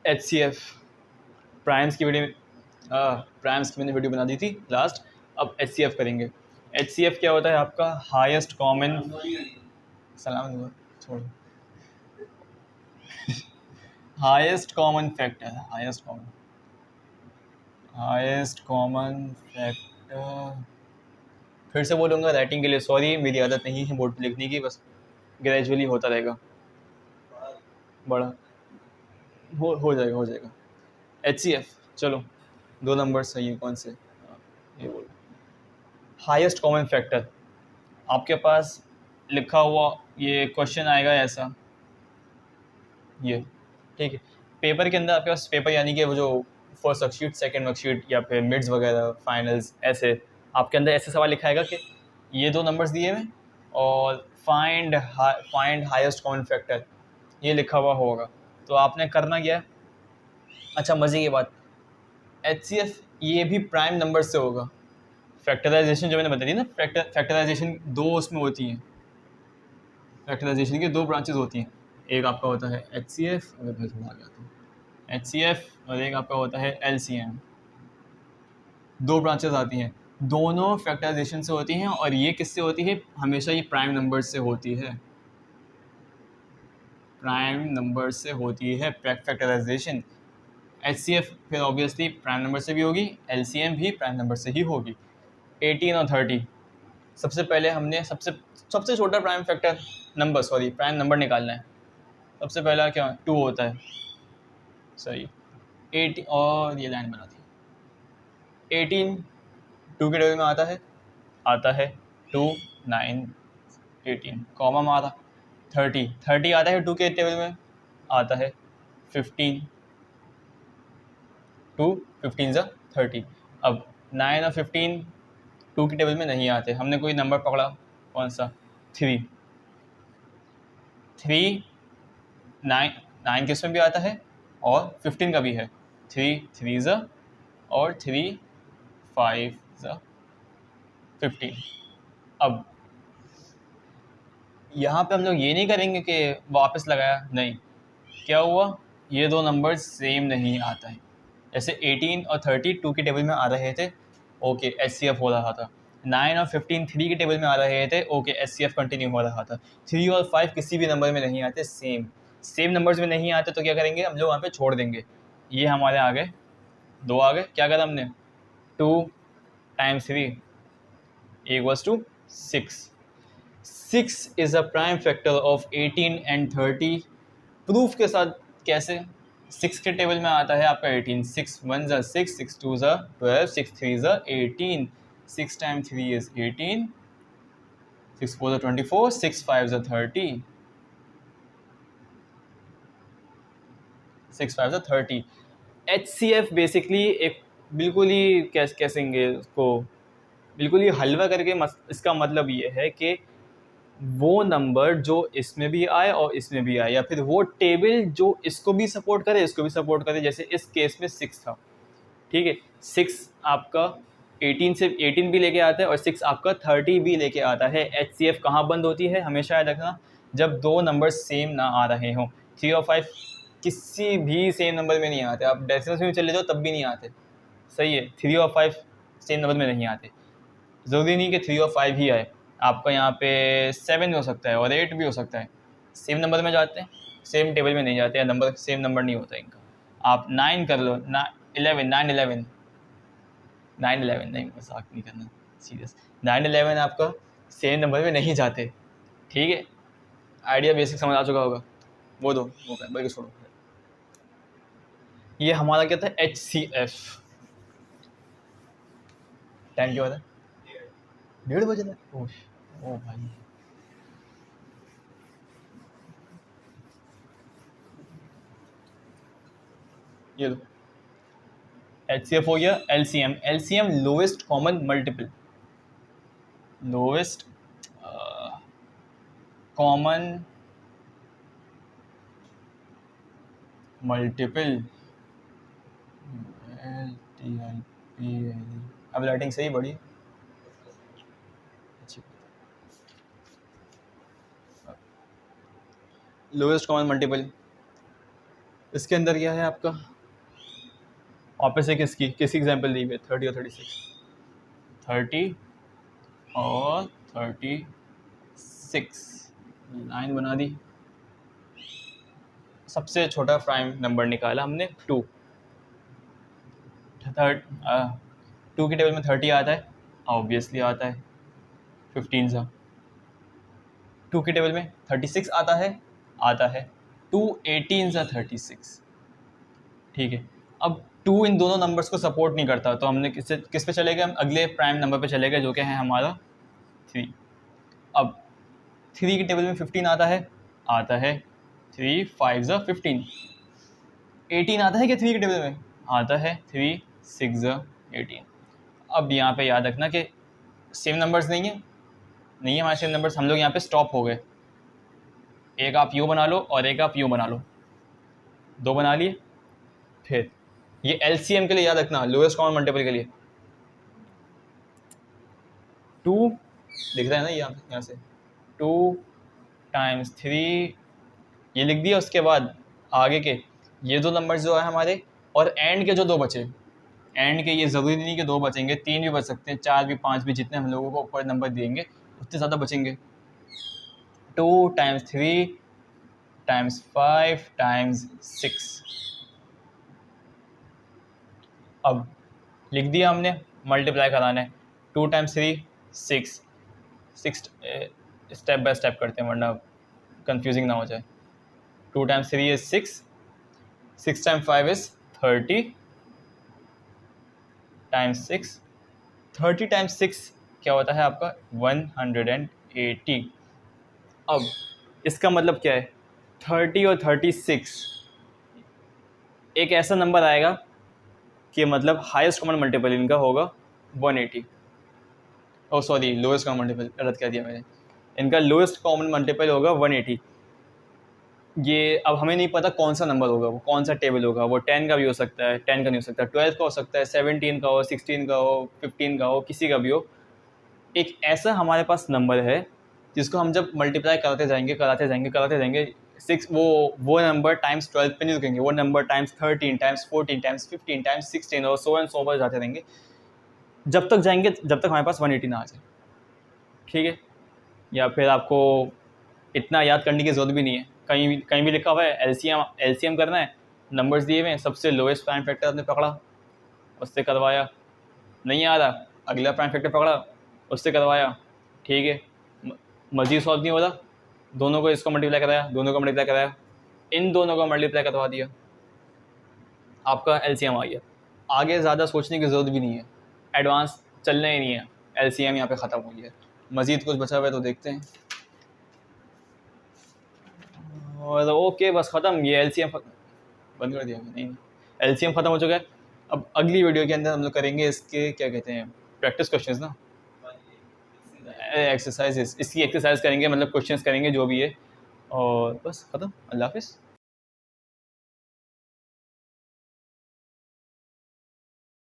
HCF primes की video, primes की मैंने वीडियो बना दी थी लास्ट। अब HCF करेंगे। HCF क्या होता है आपका? हाईएस्ट कॉमन, सलाम दुआ, छोड़ो, highest common factor, highest common factor. फिर से बोलूँगा राइटिंग के लिए सॉरी, मेरी आदत नहीं है बोर्ड पे लिखने की, बस ग्रेजुअली होता रहेगा, बड़ा हो जाएगा। HCF, चलो 2 नंबर सही है, कौन से? ये बोलो, हाईएस्ट कॉमन फैक्टर। आपके पास लिखा हुआ ये क्वेश्चन आएगा ऐसा, ये ठीक है। पेपर के अंदर आपके पास, पेपर यानी कि वो जो फर्स्ट वर्कशीट, सेकंड वर्कशीट या फिर मिड्स वगैरह, फाइनल्स, ऐसे आपके अंदर ऐसे सवाल लिखा आएगा कि ये 2 नंबर्स दिए हुए और फाइंड हाईएस्ट कॉमन फैक्टर, ये लिखा हुआ होगा। तो आपने करना क्या है? अच्छा, मज़े की बात, HCF ये भी प्राइम नंबर से होगा। फैक्टराइजेशन जो मैंने बताई थी ना, फैक्टराइजेशन 2 उसमें होती हैं, फैक्टराइजेशन की 2 ब्रांचेस होती हैं। एक आपका होता है HCF, अगर मैं थोड़ा आ गया तो HCF, और एक आपका होता है LCM। 2 ब्रांचेस आती हैं, दोनों फैक्टराइजेशन से होती हैं। और ये किससे होती है? हमेशा ये प्राइम नंबर से होती है, प्राइम नंबर से होती है फैक्टराइजेशन। HCF फिर ऑब्वियसली प्राइम नंबर से भी होगी, LCM भी प्राइम नंबर से ही होगी। 18 और 30, सबसे पहले हमने सबसे छोटा प्राइम नंबर निकालना है। सबसे पहला क्या 2 होता है, सही। 8 और ये लाइन बना दी। 18 2 के टेबल में आता है 2 9 18 कॉमा मारा। 30 आता है 2 के टेबल में, आता है 15 2 15 ज़ा 30। अब 9 और 15 2 के टेबल में नहीं आते, हमने कोई नंबर पकड़ा, कौन सा? 3 9 किस में भी आता है और 15 का भी है। 3 3 ज़ा और 3 5 ज़ा 15। अब यहाँ पे हम लोग ये नहीं करेंगे कि वापस लगाया, नहीं। क्या हुआ? ये 2 नंबर सेम नहीं आता है। जैसे 18 और 30 2 के टेबल में आ रहे थे, ओके HCF हो रहा था। 9 और 15 3 के टेबल में आ रहे थे, ओके HCF कंटिन्यू हो रहा था। 3 और 5 किसी भी नंबर में नहीं आते, सेम नंबर्स में नहीं आते, तो क्या करेंगे हम लोग? वहाँ पे छोड़ देंगे। ये हमारे आ गए 2 आ गए। क्या करा हमने? 2 times 3 equals to 6। 6 is a prime factor of 18 and 30। Proof के साथ कैसे? 6 के टेबल में आता है आपका 18, 6 1 ज़ा 6, 6 2 ज़ा 12, 6 3 ज़ा 18, 6 टाइम 3 इज़ 18, 6 4 ज़ा 24, 6 5 ज़ा 30, 6 5 ज़ा 30। HCF बेसिकली एक बिल्कुल ही कैसेंगे उसको, बिल्कुल ही हलवा करके इसका मतलब ये है कि वो नंबर जो इसमें भी आए और इसमें भी आए, या फिर वो टेबल जो इसको भी सपोर्ट करे, इसको भी सपोर्ट करे। जैसे इस केस में 6 था, ठीक है। 6 आपका 18 से 18 भी लेके आता है और 6 आपका 30 भी लेके आता है। HCF कहाँ बंद होती है? हमेशा याद रखना, जब 2 नंबर सेम ना आ रहे हों। 3 और 5 किसी भी सेम नंबर में नहीं आते, आप डेसिमल्स में चले जाओ तब भी नहीं आते, सही है। 3 और 5 सेम नंबर में नहीं आते। ज़रूरी नहीं कि 3 और 5 ही आए, आपका यहाँ पे 7 भी हो सकता है और 8 भी हो सकता है। सेम नंबर में जाते हैं, सेम टेबल में नहीं जाते, या नंबर सेम नंबर नहीं होता इनका। आप 9 कर लो, 11 9 11 9 11, नहीं मजाक नहीं करना, सीरियस। 9 11 आपका सेम नंबर में नहीं जाते, ठीक है। आइडिया बेसिक समझ आ चुका होगा। वो दो वो कर, बल्कि छोड़ो। ये हमारा क्या था? HCF। टाइम क्या होता है? 1:30 बजे था। ओ भाई, ये लो HCF हो गया। LCM lowest common multiple, lowest common multiple. अब राइटिंग सही बड़ी अच्छी। लोएस्ट कॉमन मल्टीपल इसके अंदर क्या है आपका, वापस से किसकी एग्जाम्पल दी हुई है, 30 और 36, 30 और 36, लाइन बना दी। सबसे छोटा प्राइम नंबर निकाला हमने 2। 2 की टेबल में 30 आता है, ऑब्वियसली आता है 15 सा। 2 की टेबल में 36 आता है 2 18 सा 36। ठीक है, अब 2 इन दोनों नंबर्स को सपोर्ट नहीं करता, तो हमने किस पे चले गए, हम अगले प्राइम नंबर पे चले गए, जो कि है हमारा 3। अब 3 की टेबल में 15 आता है 3 5 ज़ा 15। 18 आता है क्या 3 की टेबल में, आता है 3 6 ज़ा 18। अब यहाँ पे याद रखना कि सेम नंबर्स नहीं है हमारे सेम नंबर्स, हम लोग यहाँ पे स्टॉप हो गए। एक आप यू बना लो और एक आप यू बना लो, 2 बना लिए। फिर ये एलसीएम के लिए याद रखना, लोएस्ट कॉमन मल्टीपल के लिए 2 लिख रहा है ना यहाँ से, 2 टाइम्स 3 ये लिख दिया। उसके बाद आगे के ये 2 नंबर्स जो है हमारे, और एंड के जो 2 बचे, एंड के ये ज़रूरी नहीं कि 2 बचेंगे, 3 भी बच सकते हैं, 4 भी, 5 भी, जितने हम लोगों को ऊपर नंबर देंगे उतने ज़्यादा बचेंगे। 2 टाइम्स 3 टाइम्स 5 टाइम्स 6। अब लिख दिया हमने, मल्टीप्लाई कराना है। 2 टाइम्स 3 6 स्टेप बाय स्टेप करते हैं वरना कंफ्यूजिंग ना हो जाए। 2 times 3 is 6, 6 times 5 is 30 times 6, 30 times 6 क्या होता है आपका 180। अब इसका मतलब क्या है, 30 और 36 एक ऐसा नंबर आएगा कि मतलब हाईएस्ट कॉमन मल्टीपल इनका होगा 180। ओ सॉरी, लोएस्ट कॉमन मल्टीपल गलत कह दिया मैंने, इनका लोएस्ट कॉमन मल्टीपल होगा 180। ये अब हमें नहीं पता कौन सा नंबर होगा, वो कौन सा टेबल होगा, वो 10 का भी हो सकता है, 10 का नहीं हो सकता, 12 का हो सकता है, 17 का हो, 16 का हो, 15 का हो, किसी का भी हो। एक ऐसा हमारे पास नंबर है जिसको हम जब मल्टीप्लाई कराते जाएंगे 6, वो नंबर टाइम्स 12 पे नहीं रुकेंगे, वो number times 13 times 14 times 15 times 16 और सो एंड सो पर जाते रहेंगे, जब तक हमारे पास 180 ना आ जाए। ठीक है, या फिर आपको इतना याद करने की ज़रूरत भी नहीं है, कहीं भी लिखा हुआ है एलसीएम करना है, नंबर्स दिए हुए हैं, सबसे लोएस्ट प्राइम फैक्टर आपने पकड़ा, उससे करवाया, नहीं आ रहा अगला प्राइम फैक्टर पकड़ा, उससे करवाया। ठीक है, मजीद सॉल्व नहीं हो रहा, दोनों को इसको मल्टीप्लाई कराया, इन दोनों को मल्टीप्लाई करवा दिया, आपका एलसीएम आ गया। आगे ज़्यादा सोचने की ज़रूरत भी नहीं है, एडवांस चलना ही नहीं है, एलसीएम यहाँ पे ख़त्म हो गया। मजीद कुछ बचा हुआ है तो देखते हैं। और ओके बस ख़त्म, ये एलसीएम बंद कर दिया नहीं, एलसीएम ख़त्म हो चुका है। अब अगली वीडियो के अंदर हम लोग करेंगे इसके क्या कहते हैं, प्रैक्टिस क्वेश्चंस ना, एक्सरसाइजेस, इसकी एक्सरसाइज करेंगे, मतलब क्वेश्चंस करेंगे जो भी है, और बस ख़त्म। अल्लाह हाफिज़।